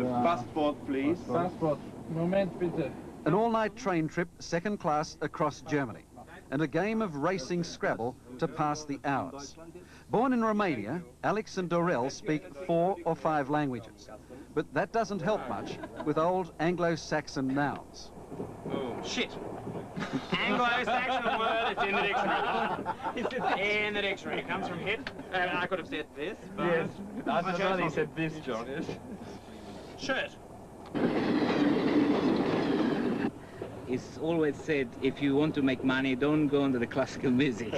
Passport, please. Passport. Moment, bitte. An all-night train trip, second class, across Germany, and a game of racing Scrabble to pass the hours. Born in Romania, Alex and Dorel speak 4 or 5 languages, but that doesn't help much with old Anglo-Saxon nouns. Oh, shit. Anglo-Saxon word, it's in the dictionary. In the dictionary. It comes from hit. I could have said this, but... Yes, I thought he said this, John, yes. Shirt. It's always said, if you want to make money, don't go into the classical music.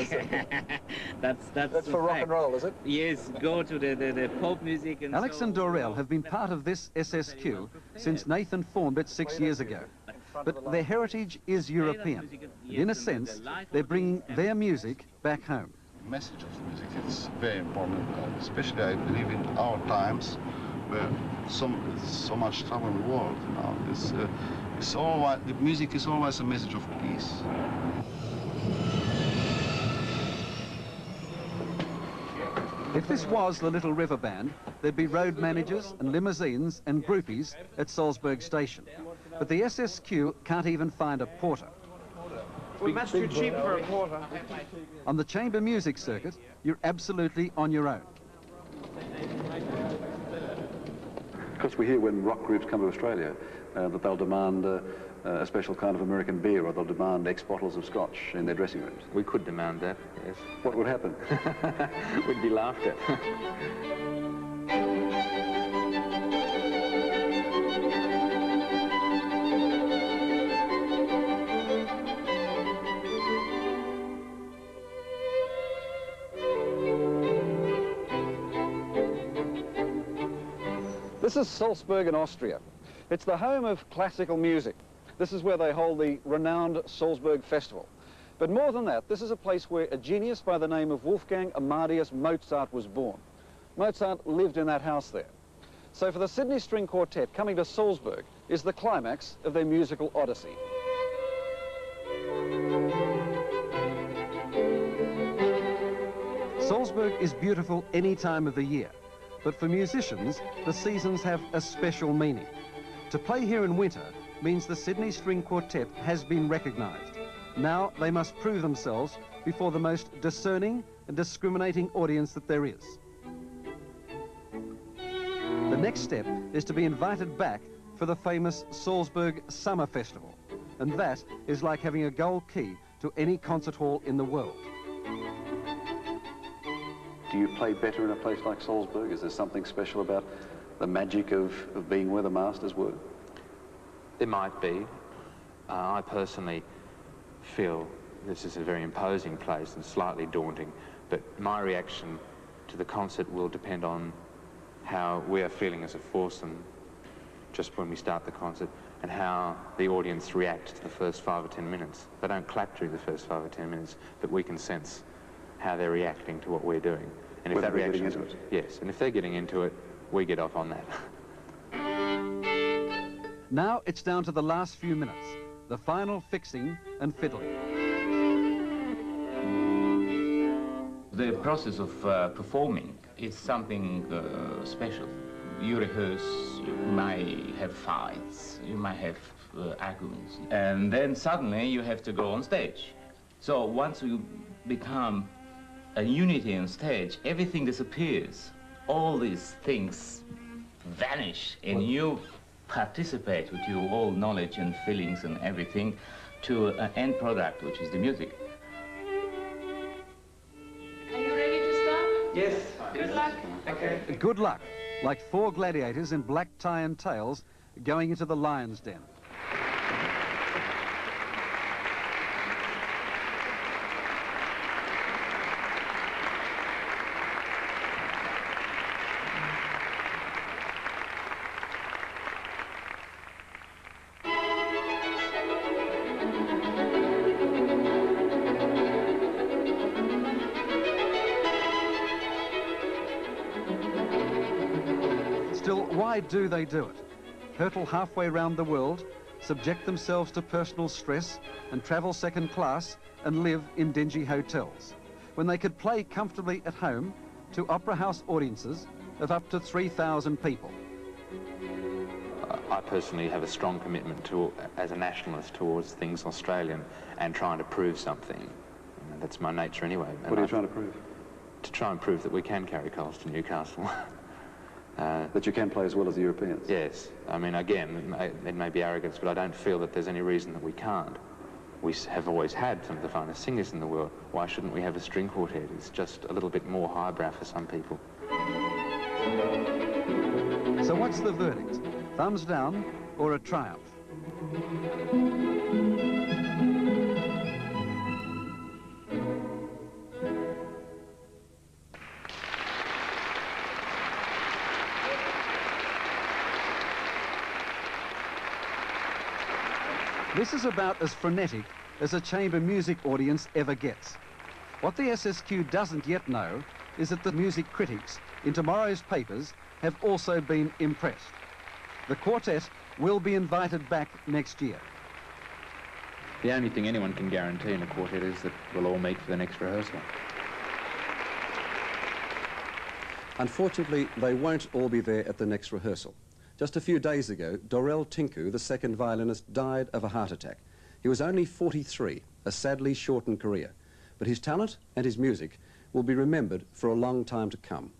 That's for rock and roll, is it? Yes, go to the pop music. And Alex and Dorel have been part of this SSQ since Nathan formed it 6 years ago. But their heritage is European. In a sense, they're bringing their music back home. The message of the music is very important, especially I believe in our times where so much trouble in the world. The music is always a message of peace. If this was the Little River Band, there'd be road managers and limousines and groupies at Salzburg Station. But the SSQ can't even find a porter. Well, that's too cheap for a porter. On the chamber music circuit, you're absolutely on your own. Of course, we hear when rock groups come to Australia that they'll demand a special kind of American beer, or they'll demand X bottles of scotch in their dressing rooms. We could demand that, yes. What would happen? We'd be laughed at. This is Salzburg in Austria. It's the home of classical music. This is where they hold the renowned Salzburg Festival. But more than that, this is a place where a genius by the name of Wolfgang Amadeus Mozart was born. Mozart lived in that house there. So for the Sydney String Quartet, coming to Salzburg is the climax of their musical odyssey. Salzburg is beautiful any time of the year, but for musicians, the seasons have a special meaning. To play here in winter means the Sydney String Quartet has been recognised. Now they must prove themselves before the most discerning and discriminating audience that there is. The next step is to be invited back for the famous Salzburg Summer Festival, and that is like having a gold key to any concert hall in the world. Do you play better in a place like Salzburg? Is there something special about the magic of being where the masters were? There might be. I personally feel this is a very imposing place and slightly daunting, but my reaction to the concert will depend on how we are feeling as a foursome just when we start the concert, and how the audience reacts to the first 5 or 10 minutes. They don't clap through the first 5 or 10 minutes, but we can sense how they're reacting to what we're doing. And if that reaction is, yes, and if they're getting into it, we get off on that. Now it's down to the last few minutes, the final fixing and fiddling. The process of performing is something special. You rehearse, you might have fights, you might have arguments, and then suddenly you have to go on stage. So once you become a unity on stage, everything disappears. All these things vanish, and you participate with your whole knowledge and feelings and everything to an end product, which is the music. Are you ready to start? Yes. Good luck. Okay. Good luck, like 4 gladiators in black tie and tails going into the lion's den. Still, why do they do it? Hurtle halfway round the world, subject themselves to personal stress, and travel second class and live in dingy hotels, when they could play comfortably at home to opera house audiences of up to 3,000 people. I personally have a strong commitment to, as a nationalist, towards things Australian and trying to prove something. You know, that's my nature anyway. What are you trying to prove? To try and prove that we can carry coals to Newcastle. That you can play as well as the Europeans? Yes. I mean, again, it may be arrogance, but I don't feel that there's any reason that we can't. We have always had some of the finest singers in the world. Why shouldn't we have a string quartet? It's just a little bit more highbrow for some people. So what's the verdict? Thumbs down or a triumph? This is about as frenetic as a chamber music audience ever gets. What the SSQ doesn't yet know is that the music critics in tomorrow's papers have also been impressed. The quartet will be invited back next year. The only thing anyone can guarantee in a quartet is that we'll all meet for the next rehearsal. Unfortunately, they won't all be there at the next rehearsal. Just a few days ago, Dorel Tincu, the second violinist, died of a heart attack. He was only 43, a sadly shortened career, but his talent and his music will be remembered for a long time to come.